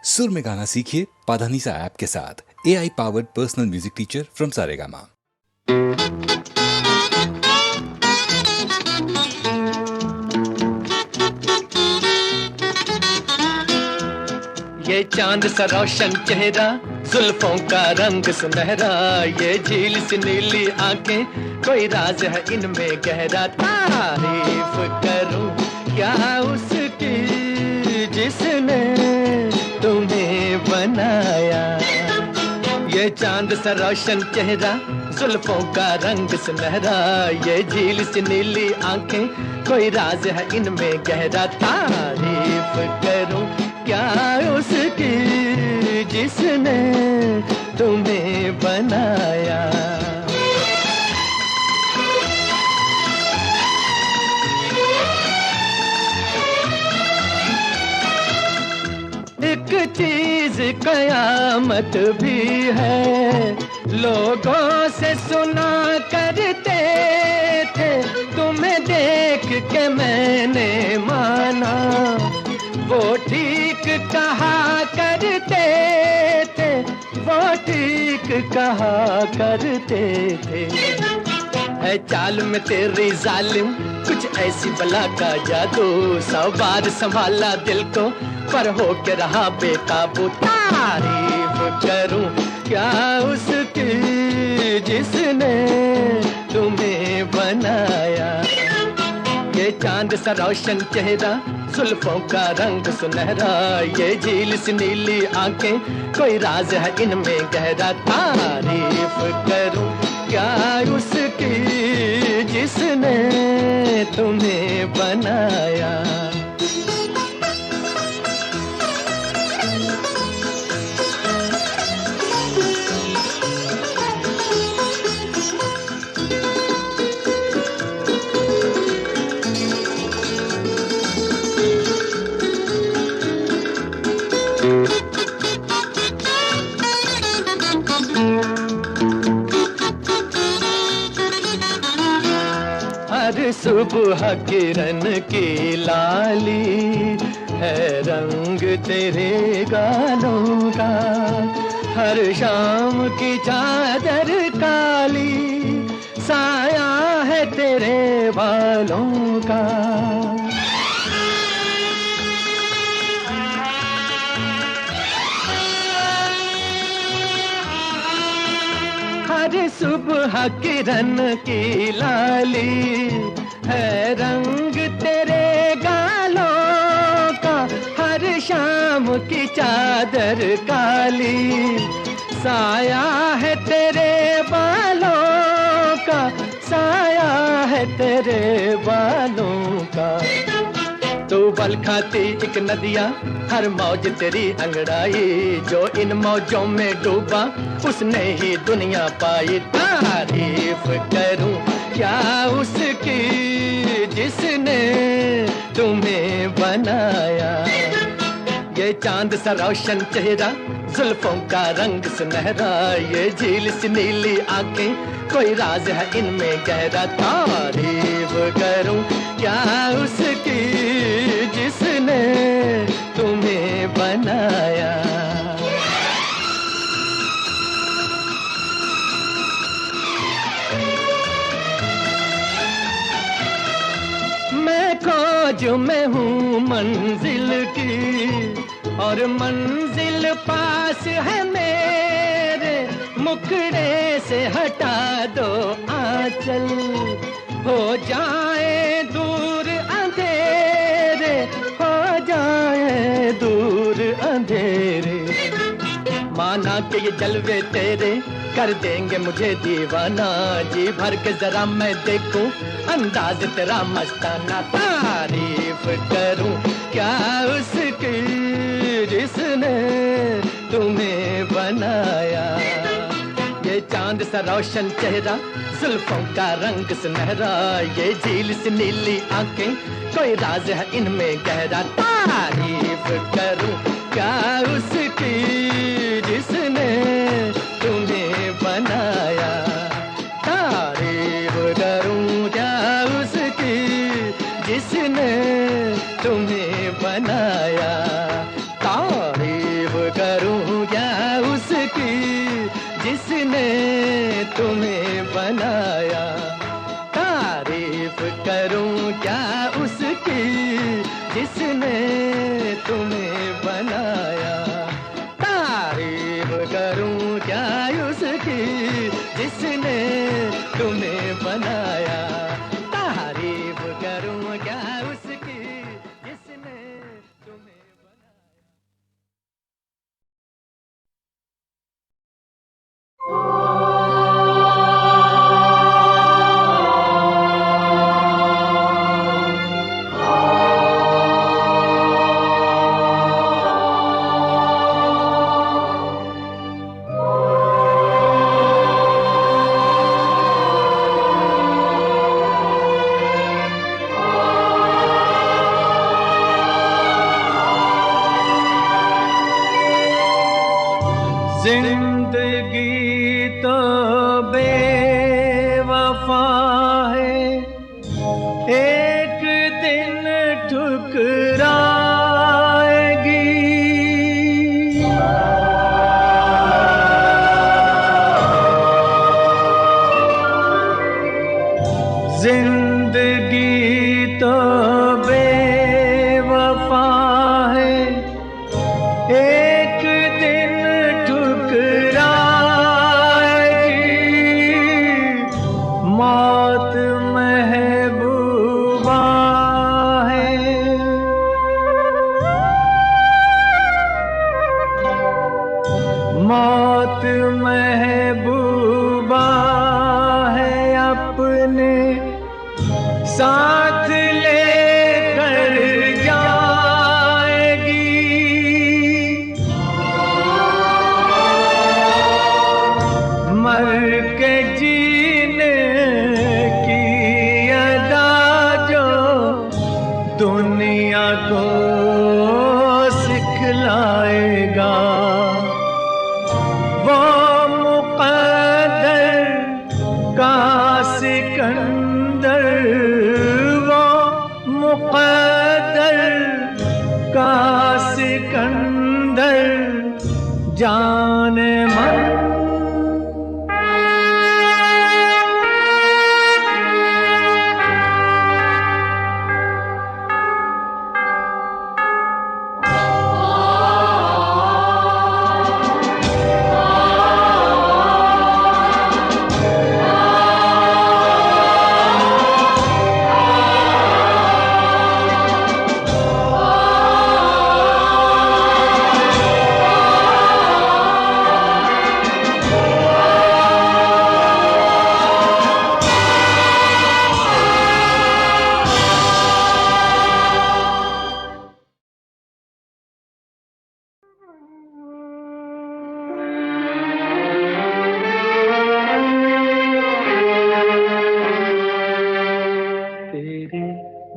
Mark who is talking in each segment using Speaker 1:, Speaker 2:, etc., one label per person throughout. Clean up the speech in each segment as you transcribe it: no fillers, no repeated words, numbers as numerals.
Speaker 1: सुर में गाना सीखिए पाधानीसा ऐप के साथ। AI powered personal music teacher from Saregama.
Speaker 2: ये चांद सा रोशन चेहरा, जुल्फों का रंग सुनहरा, ये झील सी नीली आंखें, कोई राज है इनमें गहरा। तारीफ करूं क्या उसकी जिसने तुम्हें बनाया। ये चांद सा रोशन चेहरा, जुल्फों का रंग सुनहरा, ये झील सी नीली आंखें, कोई राज है इनमें गहरा। तारीफ करूं क्या उसकी जिसने तुम्हें बनाया। एक चीज कयामत भी है, लोगों से सुना करते थे, तुम्हें देख के मैंने माना, वो ठीक कहा करते थे, वो ठीक कहा करते थे। है चाल में तेरी जालिम कुछ ऐसी बला का जादू, 100 बार संभाला दिल को पर हो के रहा बेकाबू। तारीफ करूं क्या उसकी जिसने तुम्हें बनाया। ये चांद सा रोशन चेहरा, जुल्फों का रंग सुनहरा, ये झील सी नीली आंखें, कोई राज है इनमें गहरा। तारीफ करूं क्या उसकी जिसने तुम्हें बनाया। हर सुबह किरण की लाली है रंग तेरे गालों का, हर शाम की चादर काली साया है तेरे बालों का। हर सुबह किरण की लाली है रंग तेरे गालों का, हर शाम की चादर काली साया है तेरे बालों का, साया है तेरे बालों का। तू बल खाती एक नदिया, हर मौज तेरी अंगड़ाई, जो इन मौजों में डूबा उसने ही दुनिया पाई। तारीफ करूं क्या उसकी जिसने तुम्हें बनाया। ये चांद सा रोशन चेहरा, जुल्फों का रंग सुनहरा, ये झील सी नीली आंखें, कोई राज है इनमें गहरा। तारीफ करूं क्या उसकी जिसने तुम्हें बनाया। मैं खोज में हूँ मंजिल की, और मंजिल पास है मेरे, मुखड़े से हटा दो आंचल, हो जाए दूर अंधेरे, हो जाए दूर अंधेरे। माना कि ये जलवे तेरे कर देंगे मुझे दीवाना, जी भर के जरा मैं देखूं अंदाज तेरा मस्ताना। तारीफ करूं क्या उसकी जिसने तुम्हें बनाया। ये चांद सा रोशन चेहरा, जुल्फों का रंग सुनहरा, ये झील सी नीली आंखें, कोई राज है इनमें गहरा। तारीफ करूं क्या उसकी जिसने तुम्हें बनाया। तारीफ करूं क्या उसकी जिसने तुम्हें बनाया। तारीफ तुम्हें बनाया। तारीफ करूं क्या उसकी जिसने तुम्हें बनाया। तारीफ करूं क्या उसकी जिसने तुम्हें बनाया। तारीफ करूं क्या उसकी जिसने तुम्हें बनाया। जिंदगी तो बेवफा है, एक दिन ठुकराएगी। जिंदगी तो बेवफा है, एक दिन मौत महबूबा है। मौत महबूबा है, अपने साथ लेकर जाएगी। मर के जीने की अदा जो दुनिया को सिखलाएगा, वो मुक़द्दर का सिकंदर, वो मुक़द्दर का सिकंदर जाने मन।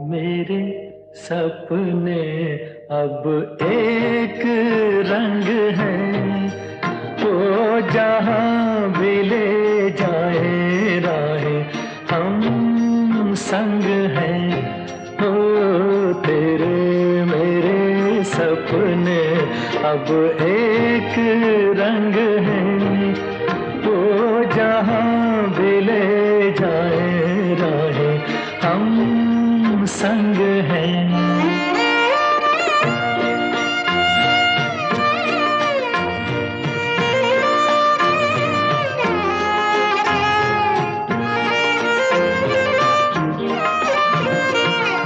Speaker 2: मेरे सपने अब एक रंग हैं, वो जहाँ भी ले जाए राहें हम संग हैं। हो तेरे मेरे सपने अब एक रंग हैं, वो जहाँ भी ले जाए राहें हम संग हैं।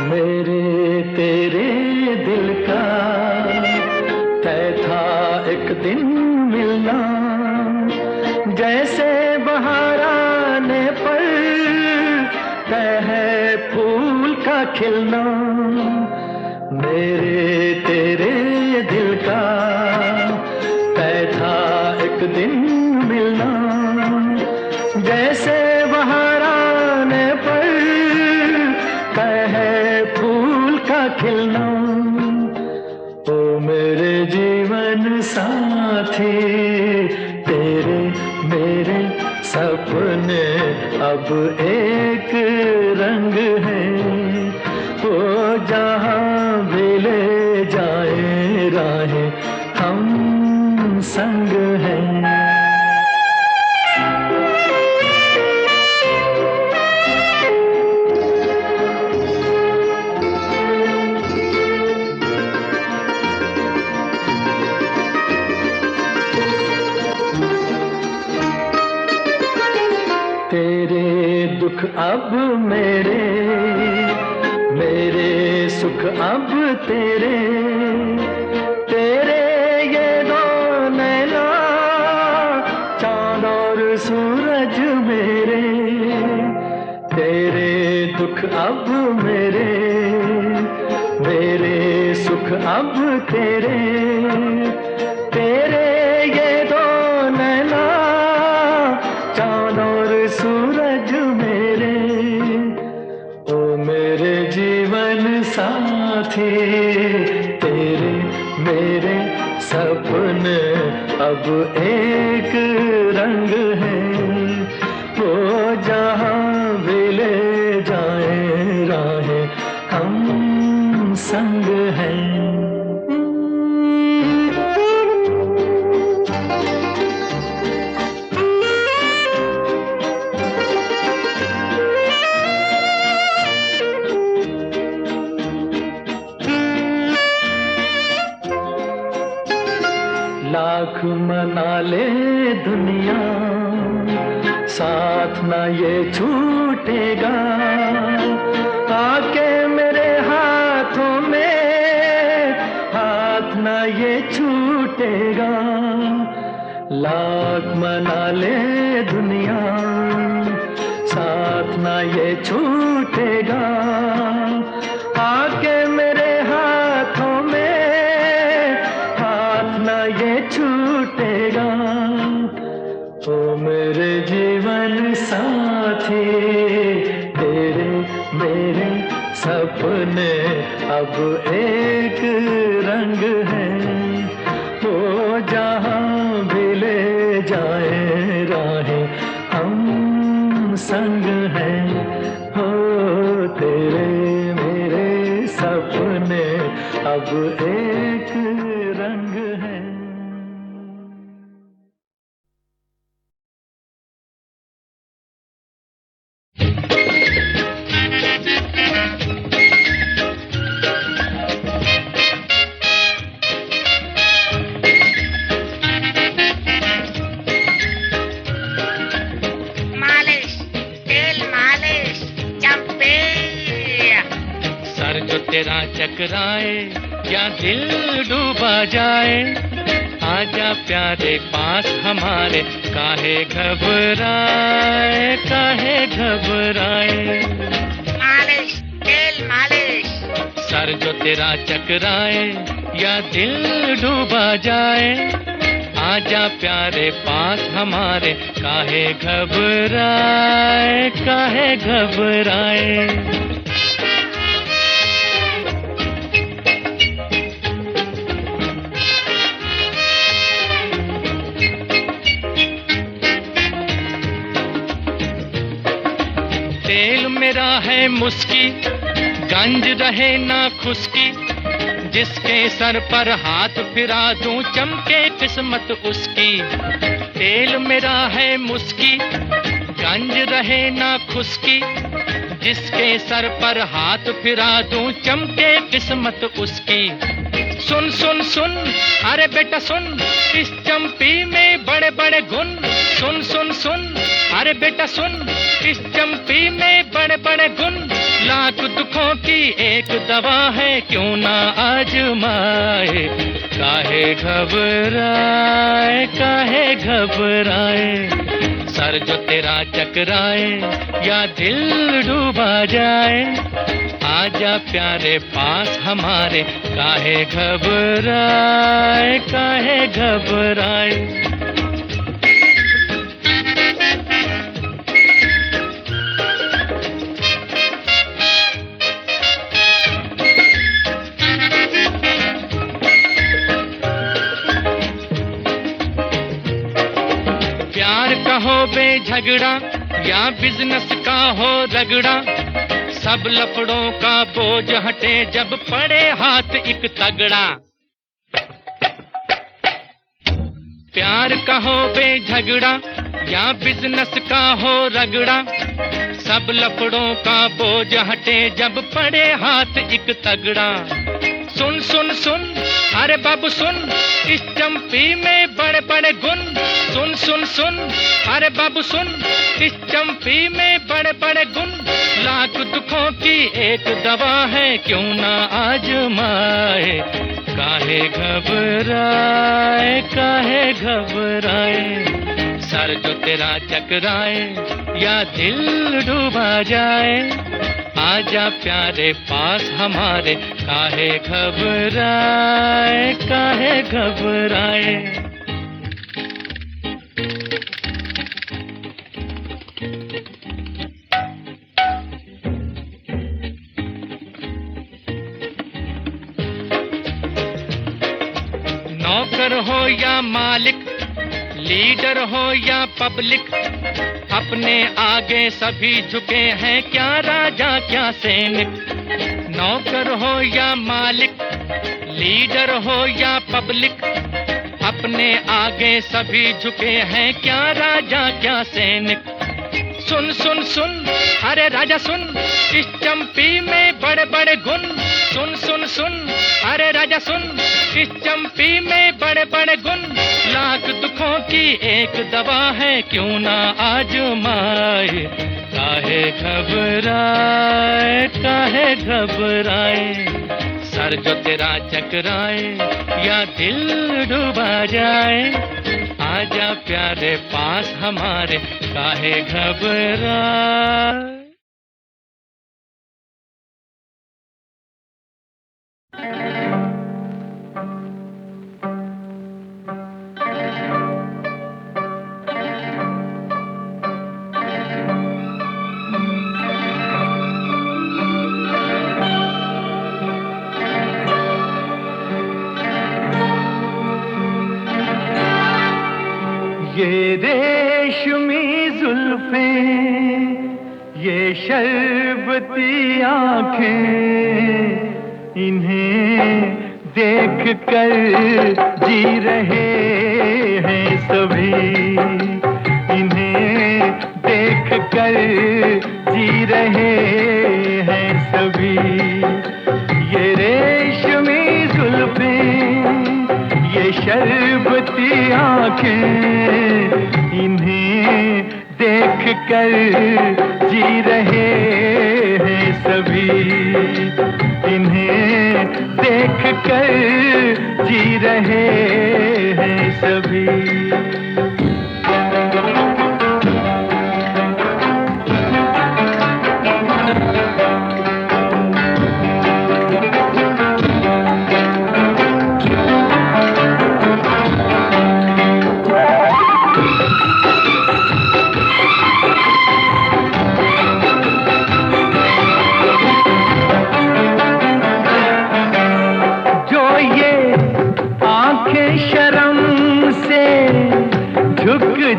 Speaker 2: मेरे तेरे दिल का तय था एक दिन मिलना, जैसे बहार आने पर तय है फूल का खिलना। मेरे तेरे दिल का तय था एक दिन मिलना, जैसे बहार आने पर तय है फूल का खिलना। ओ मेरे जीवन साथी तेरे मेरे सपने अब एक रंग हैं, वो जहाँ भी ले जाए राहें हम संग हैं। दुख अब मेरे, मेरे सुख अब तेरे, तेरे ये दो नैना चांद और सूरज मेरे, तेरे दुख अब मेरे, मेरे सुख अब तेरे, तेरे ये दो नैना चांद और सूरज मेरे। ओ मेरे जीवन साथी, तेरे मेरे सपने अब एक रंग है, वो जहाँ भी ले जाए राहें हम संग हैं। लाख मना ले दुनिया, साथ ना ये छूटेगा, आके मेरे हाथों में हाथ ना ये छूटेगा। लाख मना ले दुनिया, साथ ना ये छूटेगा, आके मेरे हाथों में हाथ ना ये छूटेगा। ओ मेरे जीवन साथी, तेरे मेरे सपने अब एक रंग हैं, वो जहाँ भी ले जाए राहें हम संग हैं। हो तेरे मेरे सपने अब एक रंग हैं।
Speaker 3: तेरा चकराए या दिल डूबा जाए, आजा प्यारे पास हमारे, काहे घबराए काहे घबराए।
Speaker 4: मालिश तेल मालिश।
Speaker 3: सर जो तेरा चकराए या दिल डूबा जाए, आजा प्यारे पास हमारे, काहे घबराए काहे घबराए। तेल मेरा है मुस्की, गंज रहे ना खुशकी, जिसके सर पर हाथ फिरा दूं चमके किस्मत उसकी। तेल मेरा है मुस्की, गंज रहे ना खुशकी, जिसके सर पर हाथ फिरा दूं चमके किस्मत उसकी। सुन सुन सुन अरे बेटा सुन, इस चंपी में बड़े बड़े गुण। सुन सुन सुन अरे बेटा सुन, इस चंपी में बड़े बड़े गुण। लाख दुखों की एक दवा है, क्यों ना आजमाए। काहे घबराए काहे घबराए। सर जो तेरा चकराए या दिल डूबा जाए, आजा प्यारे पास हमारे, काहे घबराए काहे घबराए। प्यार का हो बेझगड़ा या बिजनेस का हो रगड़ा, सब लफड़ों का बोझ हटे जब पड़े हाथ एक तगड़ा। प्यार का हो बेझगड़ा या बिजनेस का हो रगड़ा, सब लफड़ों का बोझ हटे जब पड़े हाथ एक तगड़ा। सुन सुन सुन अरे बाबू सुन, इस चंपी में बड़े बड़े गुण। सुन सुन सुन, अरे बाबू सुन, इस चंपी में बड़े बड़े गुण। लाख दुखों की एक दवा है, क्यों ना आजमाए। काहे घबराए, काहे घबराए। सर जो तेरा चकराए या दिल डूबा जाए, आजा प्यारे पास हमारे। काहे घबराए, काहे घबराए। नौकर हो या मालिक, लीडर हो या पब्लिक, अपने आगे सभी झुके हैं, क्या राजा क्या सैनिक। नौकर हो या मालिक, लीडर हो या पब्लिक, अपने आगे सभी झुके हैं, क्या राजा क्या सैनिक। सुन सुन सुन, अरे राजा सुन, इस चंपी में बड़े बड़े गुण। सुन सुन सुन, अरे राजा सुन, इस चंपी में बड़े बड़े गुण। लाख दुखों की एक दवा है, क्यों ना आजमाए। काहे घबराए, काहे घबराए। सर जो तेरा चकराए या दिल डूबा जाए, आजा प्यारे पास हमारे। काहे घबराए।
Speaker 2: ये रेशमी जुल्फें, ये शरबती आँखें, इन्हें देख कर जी रहे हैं सभी। इन्हें देख कर जी रहे हैं सभी। ये रेशमी जुल्फें, ये शरबती आँखें, इन्हें देख कर जी रहे हैं सभी। इन्हें देख कर जी रहे हैं सभी।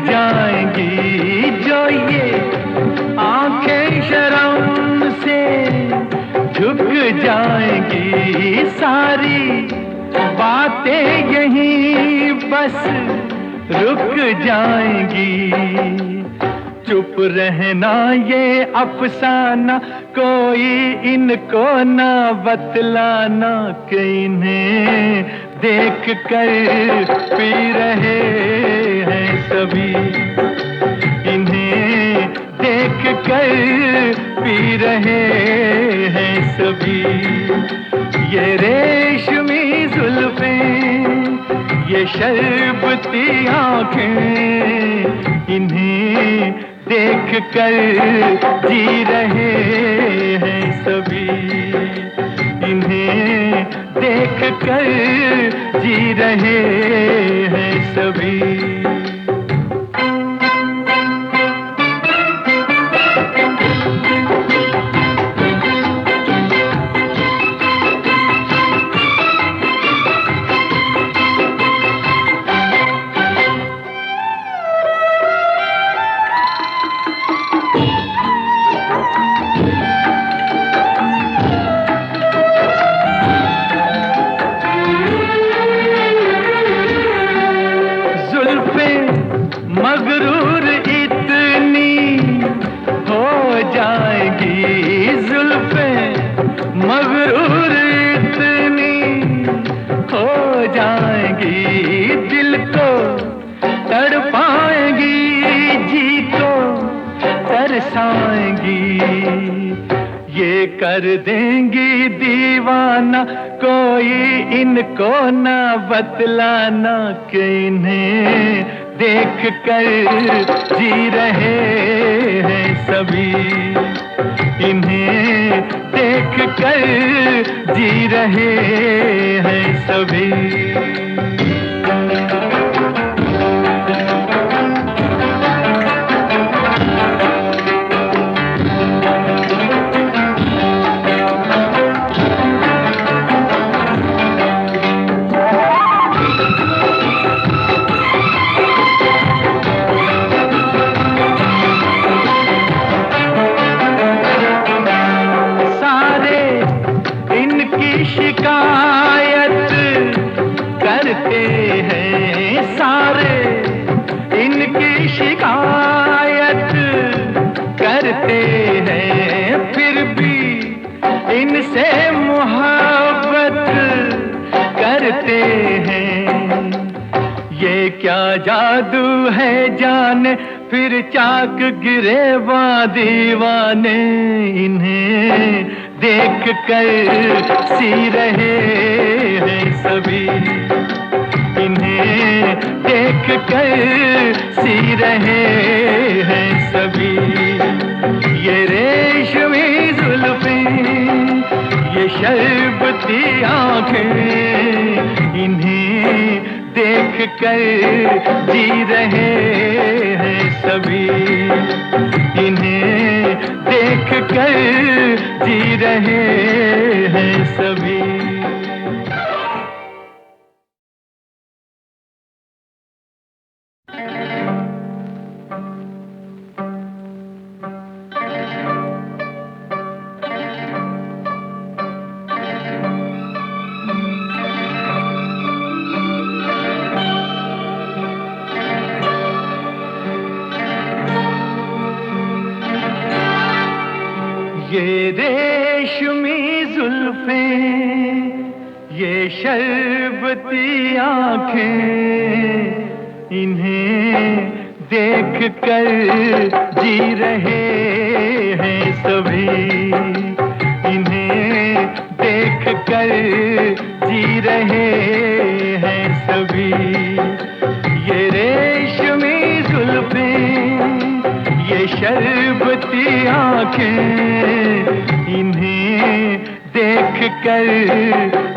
Speaker 2: जाएंगी जो ये आंखें शर्म से झुक जाएंगी, सारी बातें यहीं बस रुक जाएंगी। चुप रहना ये अफसाना, कोई इनको ना बतलाना, कि इन्हें देख कर पी रहे हैं सभी। इन्हें देख कर पी रहे हैं सभी। ये रेशमी जुल्फें, ये शरबती आँखें, इन्हें देख कर जी रहे हैं सभी। इन्हें देख कर जी रहे हैं सभी। मगरूर इतनी हो जाएगी, जुल्फें मगरूर इतनी हो जाएंगी, दिल को तड़पाएंगी, जी को तरसाएंगी, ये कर देंगी दीवाना, कोई इनको ना बतलाना कि इन्हें देख कर जी रहे हैं सभी, इन्हें देख कर जी रहे हैं सभी। शिकायत करते हैं सारे, इनकी शिकायत करते हैं, फिर भी इनसे मोहब्बत करते हैं। ये क्या जादू है जाने, फिर चाक गिरे दीवाने, इन्हें देख कर सी रहे हैं सभी, इन्हें देख कर सी रहे हैं सभी। ये रेशमी जुल्फें, ये शरबती आंखें, इन्हें देख कर जी रहे हैं सभी, इन्हें देख कर जी रहे हैं सभी। ये रेशमी जुल्फें, ये शरबती आंखें, इन्हें देख कर जी रहे हैं सभी, इन्हें देख कर जी रहे हैं सभी। ये रेशमी जुल्फें, ये शरबती आंखें, इन्हें देख कर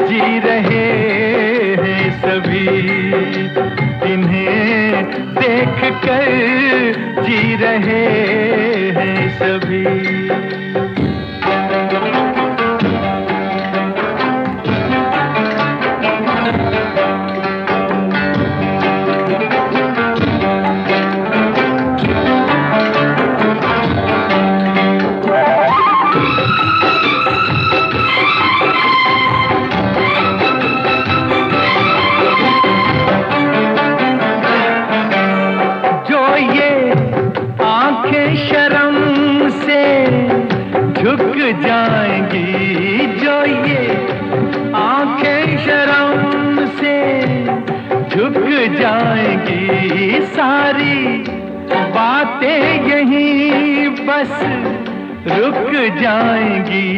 Speaker 2: जी रहे हैं सभी, इन्हें देख कर जी रहे हैं सभी। जाएंगी, जो ये आंखें शर्म से झुक जाएंगी, सारी बातें यहीं बस रुक जाएंगी।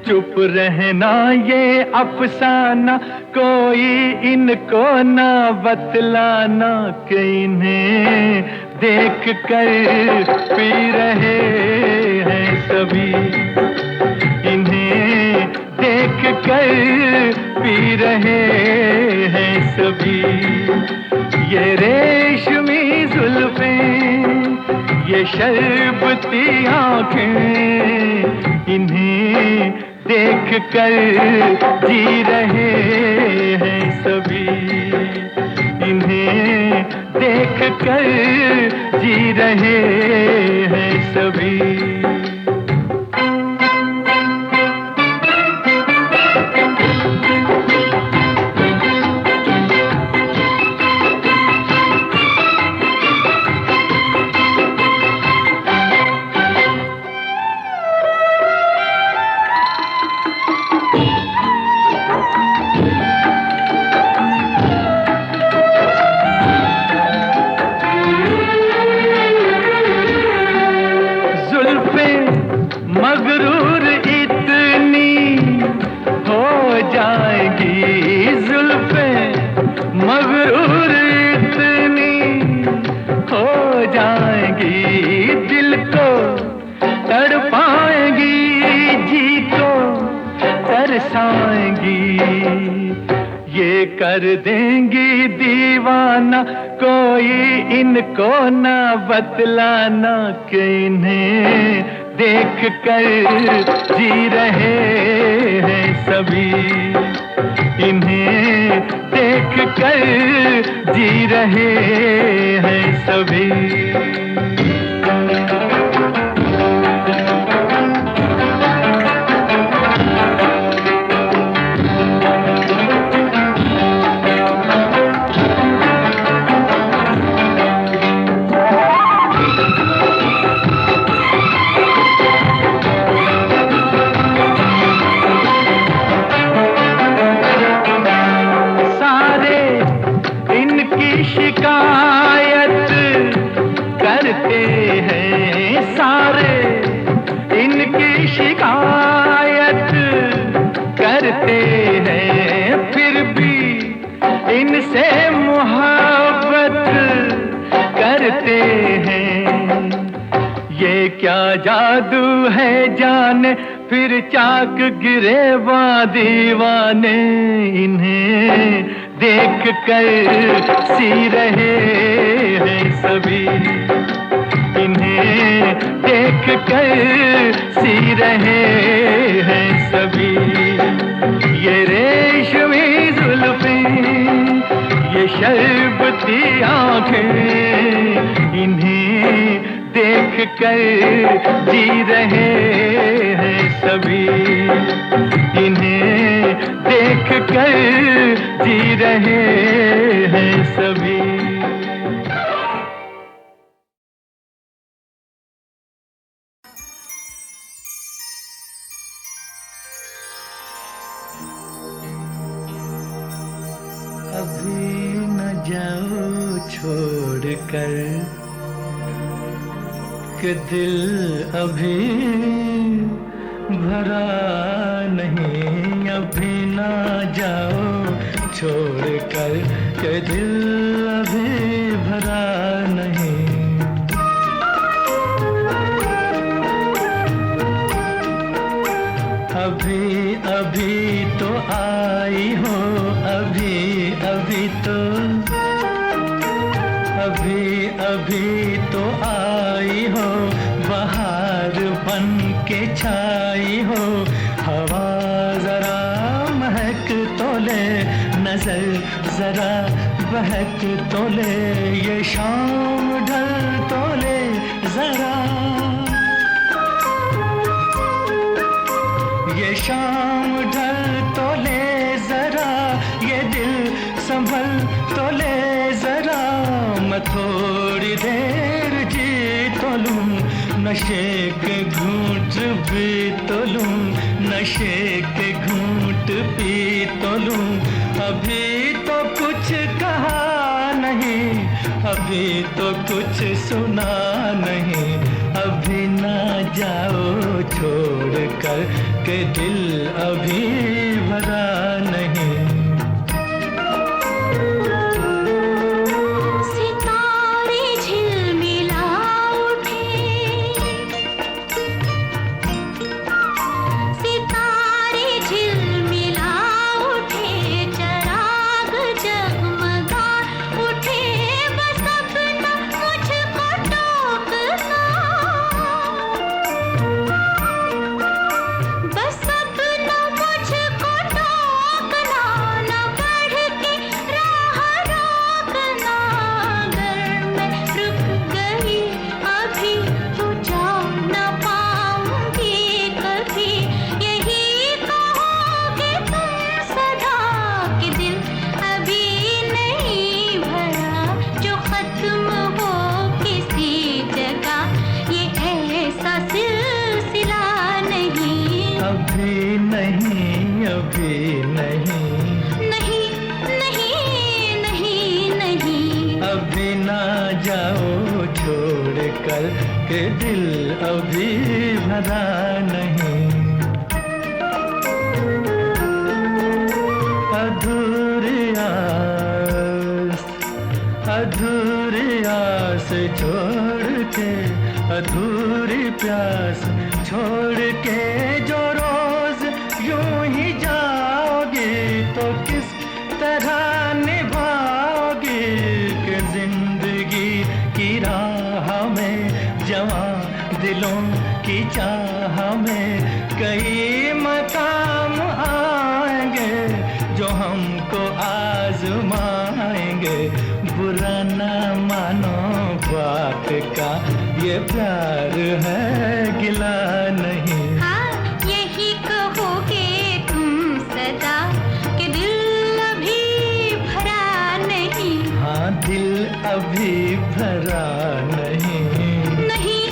Speaker 2: चुप रहना ये अफसाना, कोई इनको ना बतलाना कि इन्हें देख कर पी रहे हैं सभी, इन्हें देख कर पी रहे हैं सभी। ये रेशमी जुल्फें, ये शरबती आंखें, इन्हें देख कर जी रहे हैं सभी, इन्हें देख कर जी रहे हैं सभी। मगरूर इतनी हो जाएंगी, दिल को तड़पाएंगी, जी को तरसाएंगी, ये कर देंगी दीवाना, कोई इनको ना बतलाना कि इन्हें देख कर जी रहे हैं सभी, इन्हें देख कर जी रहे हैं सभी। शिकायत करते हैं सारे, इनकी शिकायत करते हैं, फिर भी इनसे मोहब्बत करते हैं। ये क्या जादू है जाने, फिर चाक गिरे दीवाने, इन्हें देख कर सी रहे हैं सभी, इन्हें देख कर सी रहे हैं सभी। ये रेशमी जुल्फें, ये शरबती आंखें, इन्हें देख कर जी रहे हैं सभी, इन्हें देख कर जी रहे हैं सभी। अभी न जाओ छोड़ कर कि दिल अभी भरा नहीं, अभी ना जाओ छोड़ कर के दिल अभी भरा नहीं। अभी अभी तो आई हो, अभी अभी तो, अभी अभी तो आई हो, बहार बन के छाई हो, हवा जरा महक तो ले, नजर जरा बहक तो ले, ये शाम ढल तो ले जरा, ये शाम ढल तो ले जरा, ये दिल संभल तो ले जरा, मैं थोड़ी देर जी तो लूं, नशे के घूंट भी तो लूं, नशे के घूंट पी तो लूं। अभी तो कुछ कहा नहीं, अभी तो कुछ सुना नहीं, अभी ना जाओ छोड़ कर के दिल अभी भरा नहीं। के दिल अभी भरा नहीं। अधूरियाँ अधूरी आस छोड़ के, अधूरी प्यास छोड़ के जो रोज यूं ही जाओगी तो किस तरह निभाओगी कि जिंदगी की राह में जवां दिलों की चाह में कई मकाम आएंगे जो हमको आजमाएंगे। बुरा ना मानो बात का, ये प्यार है गिला नहीं।
Speaker 5: हाँ, यही कहोगे तुम सदा कि दिल अभी भरा नहीं।
Speaker 2: हाँ, दिल अभी भरा नहीं।
Speaker 5: नहीं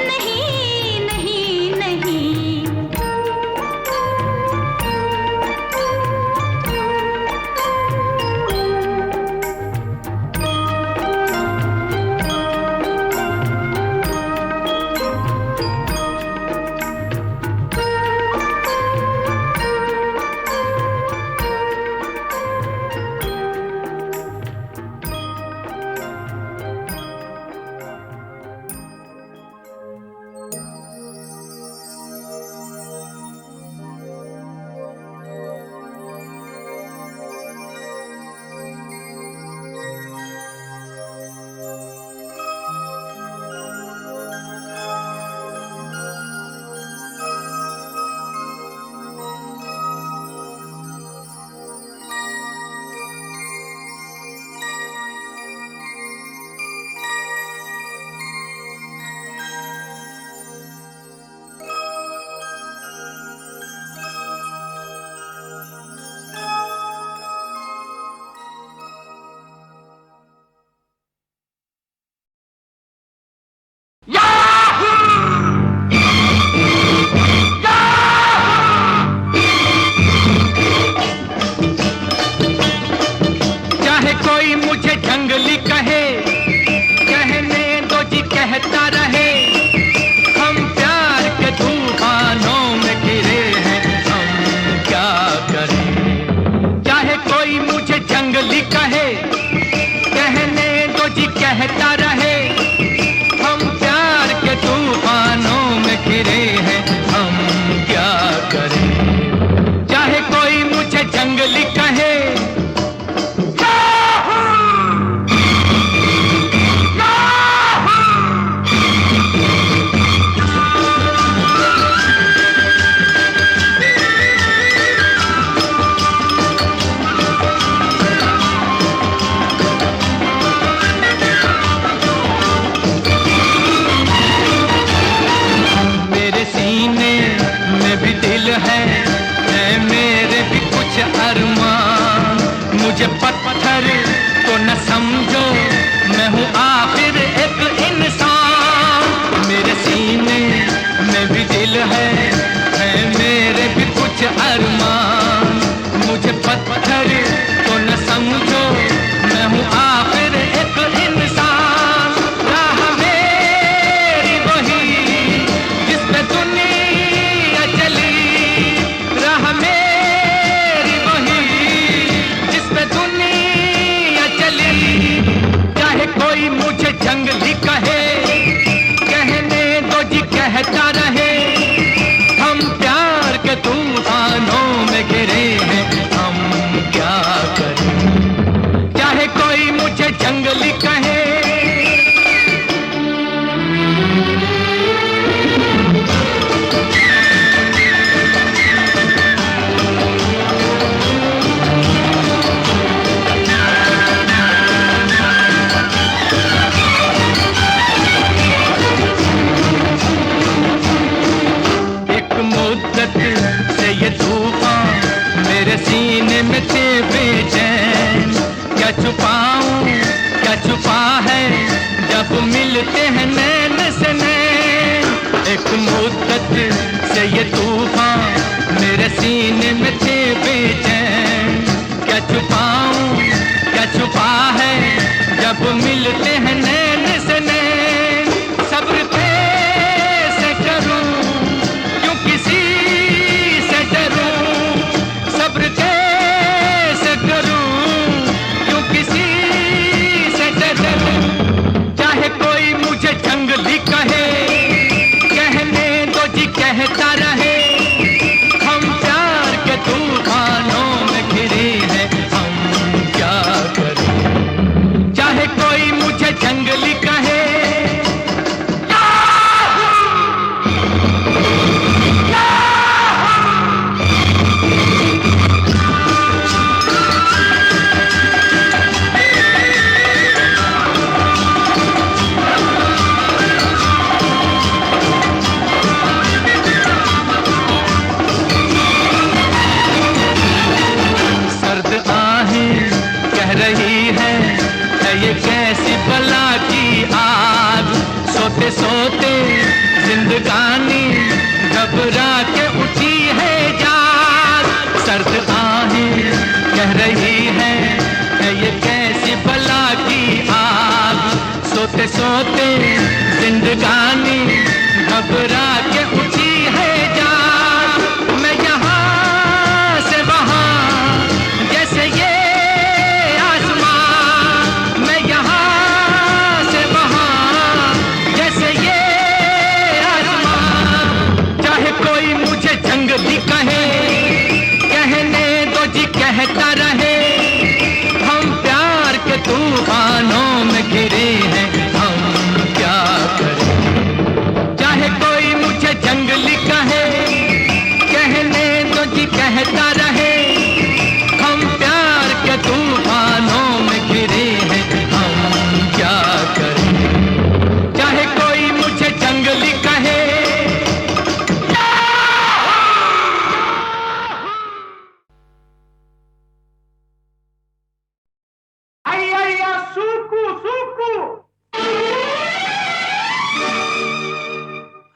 Speaker 5: नहीं नहीं नहीं।
Speaker 3: चाहे कोई मुझे जंगली कहे, कहने दो जी कहता रहे, हम प्यार के तूफानों में घिरे हैं, हम क्या करें। चाहे कोई मुझे जंगली कहे, कहने दो जी कहता रहे, हम प्यार के तूफानों में घिरे हैं, हम क्या करें। चाहे कोई मुझे जंगली कहे, मुझे पत्थर तो न समझो, मैं हूँ आखिर एक इंसान। मेरे सीने में भी दिल है मेरे भी कुछ अरमान। मुझे पत्थर तो न समझो, मैं हूँ आखिर एक इंसान। राह मेरी वही जिस पे दुनिया चली, राह मेरी वही जिस पे दुनिया चली। चाहे कोई मुझे जंगली कहे, कहने दो जी कहता रहे, हम प्यार के तूफानों में घिरे हैं, हम क्या करें। चाहे कोई मुझे जंगली कहे, से ये तूफान मेरे सीने में थे बेचैन। क्या छुपाऊं क्या छुपा है जब मिलते हैं नैन से नैन। एक मुद्दत से ये तूफान मेरे सीने में थे बेचैन। क्या छुपाऊं क्या छुपा है जब मिलते हैं नैन से नैन। सब्र कैसे करूं क्यों किसी से डरूं। सब्र कैसे करूं क्यों किसी से डरूं। ये कैसी बला की आग, सोते सोते जिंदगानी घबरा के उठी है जाग। सर्द आहें कह रही है ये कैसी बला की आग, सोते सोते जिंदगानी घबरा के उठी है जाग। मैं यहाँ से वहाँ जैसे ये आसमां, मैं यहाँ से वहाँ जैसे ये आसमां। चाहे कोई मुझे जंगली कहे, कहने दो जी कहता रहे, हम प्यार के तूफानों में घिरे हैं, हम क्या करें। चाहे कोई मुझे जंगली कहे, कहने दो जी कहता रहे, हम प्यार के तूफानों में घिरे हैं, हम क्या करें। चाहे कोई मुझे जंगली कहे।
Speaker 2: अय्या सुकु सुकु,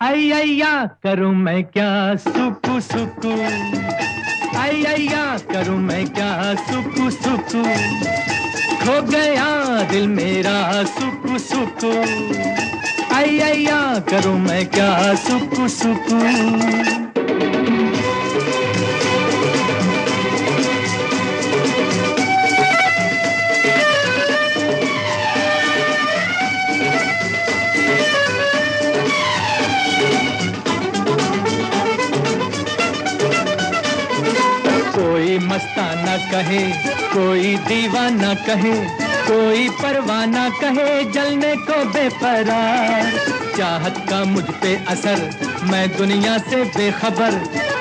Speaker 3: अय्या करूं मैं क्या सुकु सुकु, अय्या करूं मैं क्या सुकु सुकु, खो गया दिल मेरा सुकु सुकु, अय्या करूं मैं क्या सुकु सुकु। कोई मस्ताना कहे, कोई दीवाना कहे, कोई परवाना कहे, जलने को बेपरार। चाहत का मुझ पे असर, मैं दुनिया से बेखबर,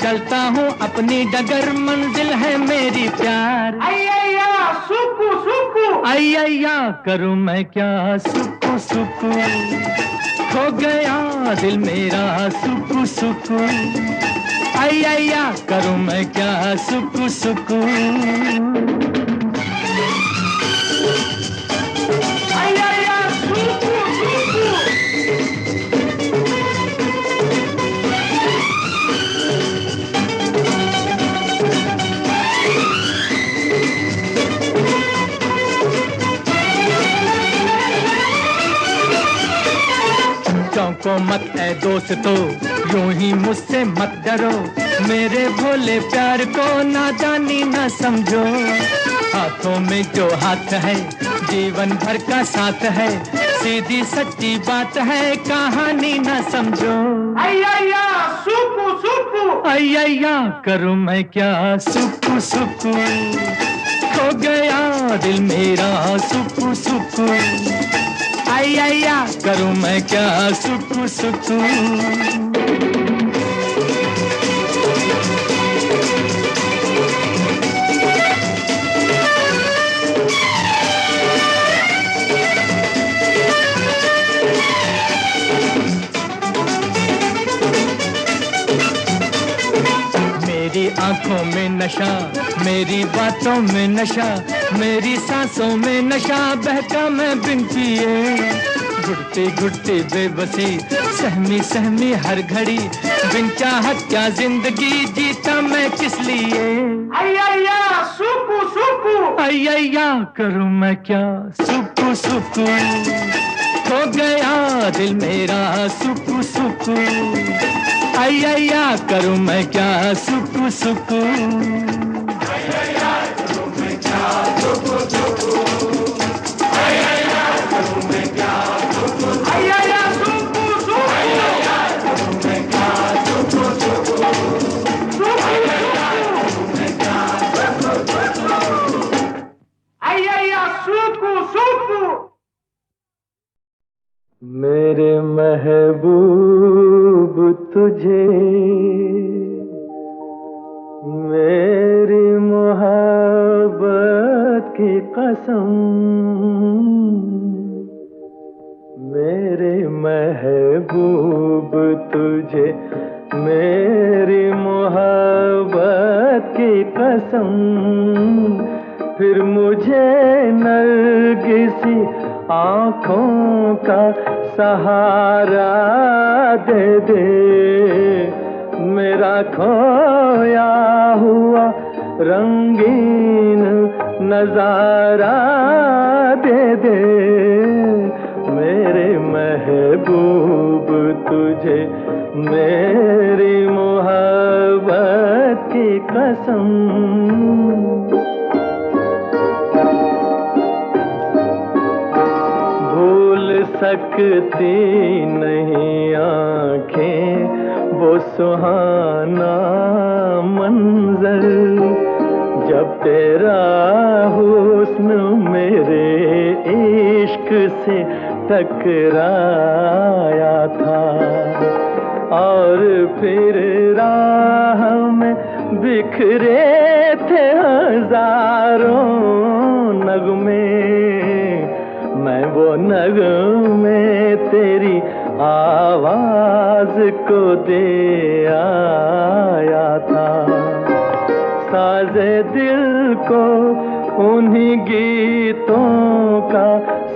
Speaker 3: चलता हूँ अपनी डगर, मंजिल है मेरी प्यार।
Speaker 2: अय्या सुकु सुकु,
Speaker 3: अय्या करूं मैं क्या सुकु सुकु, खो गया दिल मेरा सुकु सुकु, अय्या करूं मैं क्या सुकु सुकु।
Speaker 2: अय्या सुकु सुकु,
Speaker 3: चौंको मत ऐ दोस्तों, यूं ही मुझसे मत डरो, मेरे भोले प्यार को नादानी न समझो। हाथों में जो हाथ है, जीवन भर का साथ है, सीधी सच्ची बात है, कहानी न समझो।
Speaker 2: अय्या सुकु सुकु,
Speaker 3: अय्या करूं मैं क्या सुकु सुकु, खो गया दिल मेरा सुकु सुकु, अय्या करूं मैं क्या सुकु सुकु। मेरी आंखों में नशा, मेरी बातों में नशा, मेरी सांसों में नशा, बहका मैं बिन पिए। घुटती घुटती बेबसी, सहमी सहमी हर घड़ी, बिन चाहत क्या जिंदगी जीता मैं किस लिए।
Speaker 2: अय्या सुकु सुकु,
Speaker 3: अय्या करूं मैं क्या सुकु सुकु, खो गया दिल मेरा सुकु सुकु, अय्या करूं मैं क्या सुकु सुकु।
Speaker 2: अय्या सुकु सुकु, अय्या सुकु सुकु।
Speaker 3: मेरे महबूब तुझे मेरी मोहब्बत की कसम, मेरे महबूब तुझे मेरी मोहब्बत की कसम,
Speaker 2: फिर मुझे नरगिसी आँखों का सहारा दे दे, मेरा खोया हुआ रंगीन नजारा दे दे, मेरे महबूब तुझे मेरी मोहब्बत की कसम। भूल सकती नहीं आँखें वो सुहाना मंजर, जब तेरा हुस्न मेरे इश्क से टकराया था, और फिर राह में बिखरे थे हजारों नगमे, मैं वो नगमे तेरी आवाज को दे आया था। साज़े दिल को उन्हीं गीतों का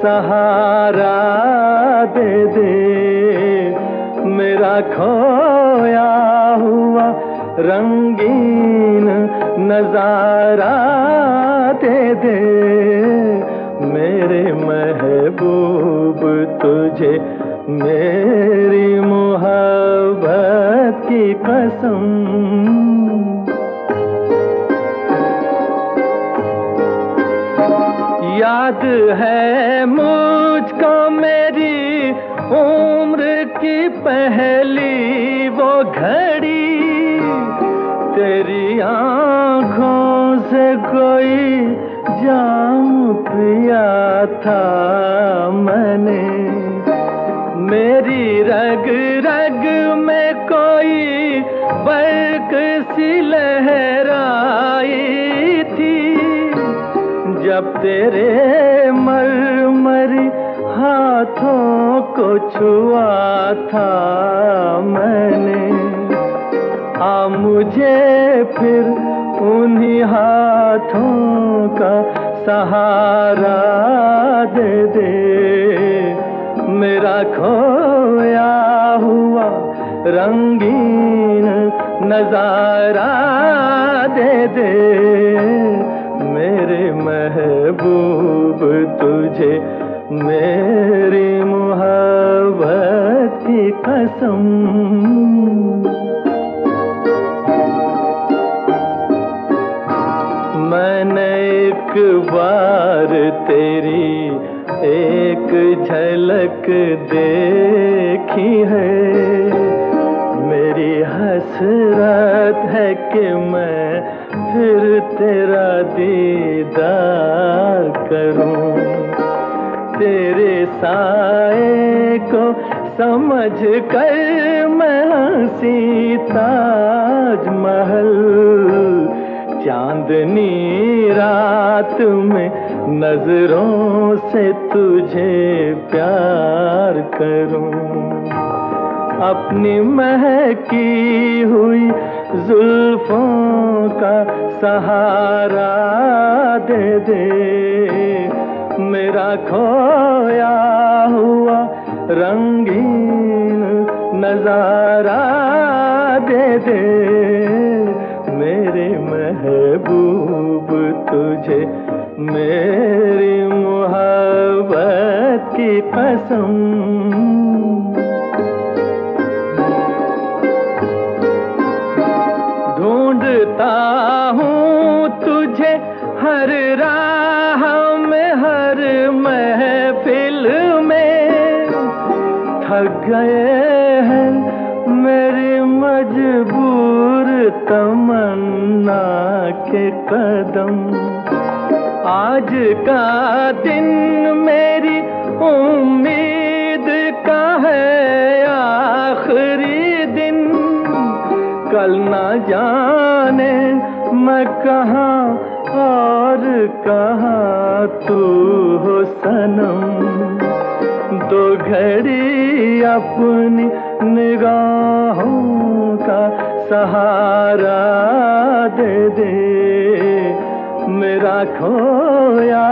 Speaker 2: सहारा दे दे, मेरा खोया हुआ रंगीन नजारा दे दे, मेरे महबूब तुझे मेरी मोहब्बत की कसम। याद है मुझको मेरी उम्र की पहली वो घड़ी, तेरी आँखों से कोई जाम पिया था मैंने, मेरी रग रग में कोई बर्क सी लहराई थी, जब तेरे मरमरी हाथों को छुआ था मैंने। आ मुझे फिर उन्हीं हाथों का सहारा दे दे, मेरा खोया हुआ रंगीन नजारा दे दे, मेरे महबूब तुझे मेरी मोहब्बत की कसम। मैंने एक बार तेरी एक झलक देखी है, मेरी हसरत है कि मैं फिर तेरा दीदार करूं, तेरे साए को समझ कर मैं हंसी ताजमहल, चांदनी रात में नजरों से तुझे प्यार करूं, अपनी महकी हुई जुल्फों का सहारा दे दे, मेरा खोया हुआ रंगीन नजारा दे दे, मेरे महबूब तुझे मेरी मोहब्बत की कसम। ढूंढता हूँ तुझे हर राह में, हर महफिल में, थक गए हैं मेरी मजबूर तमन्ना के कदम, आज का दिन मेरी उम्मीद का है आखिरी दिन, कल ना जाने मैं कहाँ और कहाँ तू हो सनम, दो घड़ी अपनी निगाहों का सहारा दे दे, मेरा खोया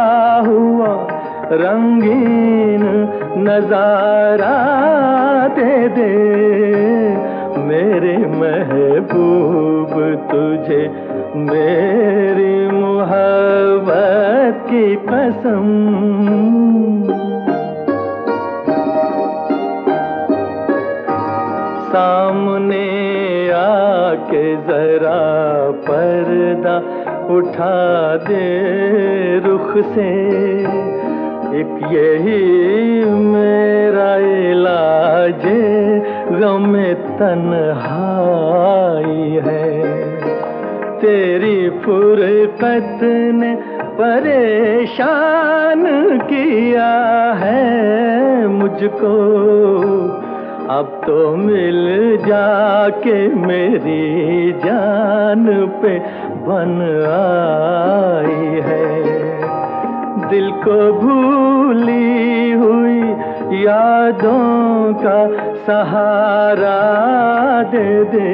Speaker 2: हुआ रंगीन नजारा दे दे मेरे महबूब तुझे मेरी मोहब्बत की कसम। सामने आके जरा पर्दा उठा दे रुख से, एक यही मेरा इलाज गम तन्हाई है। तेरी फुरकत ने परेशान किया है मुझको, अब तो मिल जाके मेरी जान पे बन आई है। दिल को भूली हुई यादों का सहारा दे दे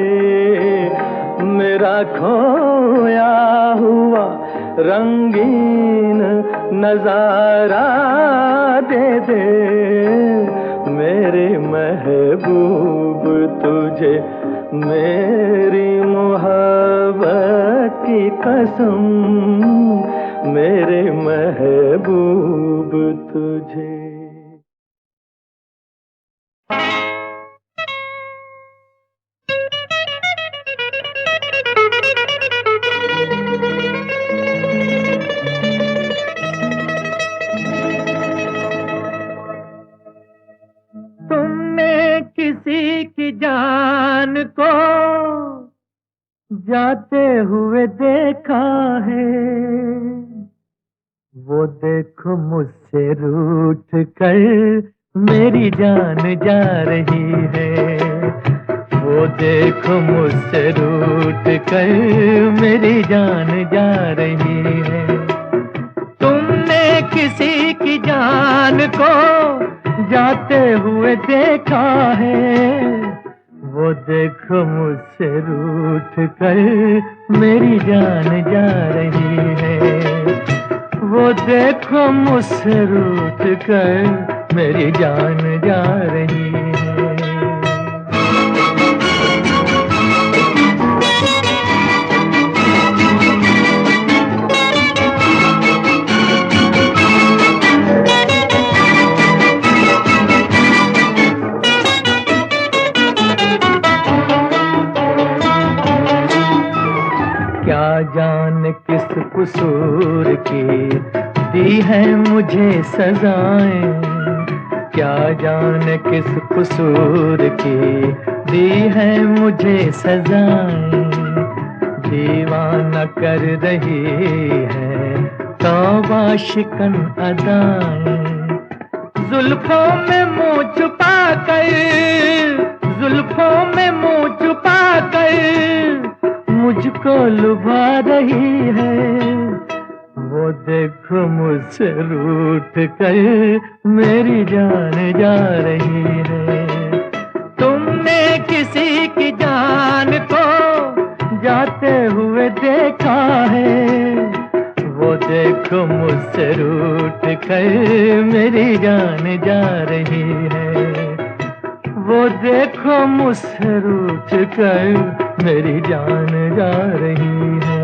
Speaker 2: मेरा खोया हुआ रंगीन नजारा दे दे मेरे महबूब तुझे मेरी मोहब्बत की कसम, मेरे महबूब तुझे।
Speaker 6: किसी की जान को जाते हुए देखा है, वो देखो मुझसे रूठ कर मेरी जान जा रही है। वो देखो मुझसे रूठ कर मेरी जान जा रही है। तुमने किसी की जान को जाते हुए देखा है, वो देखो मुझसे रूठ कर मेरी जान जा रही है। वो देखो मुझसे रूठ कर मेरी जान जा रही है। क्या जाने किस कसूर की दी है मुझे सजाएं, क्या जाने किस कसूर की दी है मुझे सजाएं। दीवाना कर रही है तौबा शिकन अदाएं, जुल्फों में मुँह छुपा कर, जुल्फों में मुँह छुपा कर मुझको लुभा रही है। वो देखो मुझसे रूठ कर मेरी जान जा रही है। तुमने किसी की जान को जाते हुए देखा है, वो देखो मुझसे रूठ कर मेरी जान जा रही है। वो देखो मुझसे रूठ कर मेरी जान जा रही है।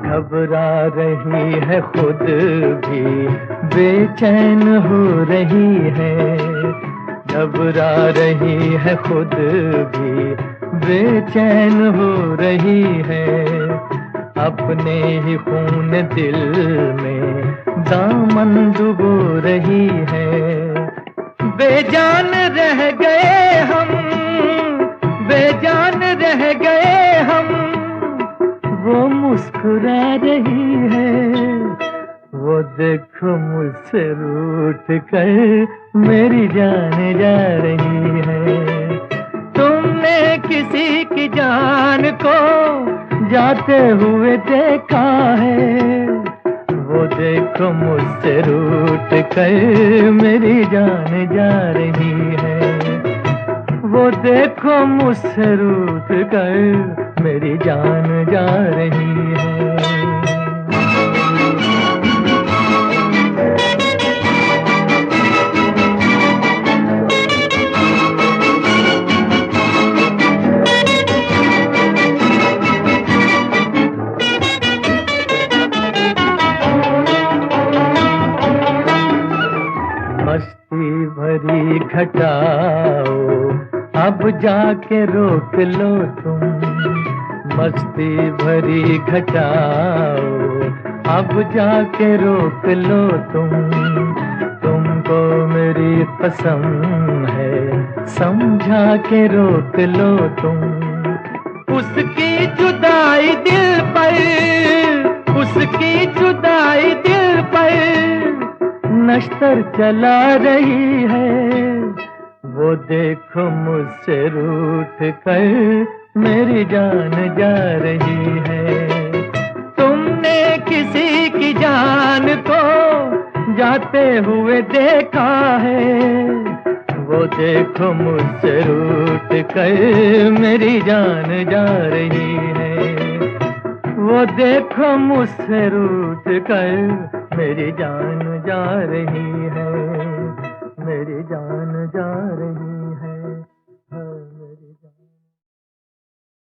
Speaker 6: घबरा रही है खुद भी बेचैन हो रही है, घबरा रही है खुद भी बेचैन हो रही है। अपने ही खून दिल में दामन डुबो रही है। बेजान रह गए हम, बेजान रह गए हम, वो मुस्कुरा रही है। वो देखो मुझसे रूठ कर मेरी जान जा रही है। तुमने किसी की जान को जाते हुए देखा है। वो देखो मुझसे रूठ कर मेरी जान जा रही है। वो देखो मुझसे रूठ कर मेरी जान जा रही है। मस्ती भरी घटाओ अब जाके रोक लो तुम। मस्ती भरी घटाओ अब जाके रोक लो तुम। तुमको मेरी कसम है समझा के रोक लो तुम। उसकी जुदाई दिल पर, उसकी जुदाई दिल पर नश्तर चला रही है। वो देखो मुझसे रूठ कर मेरी जान जा रही है। तुमने किसी की जान को जाते हुए देखा है। वो देखो मुझसे रूठ कर मेरी जान जा रही है। वो देखो मुझसे रूठ कर मेरी जान जा रही है। मेरी जान जा रही है।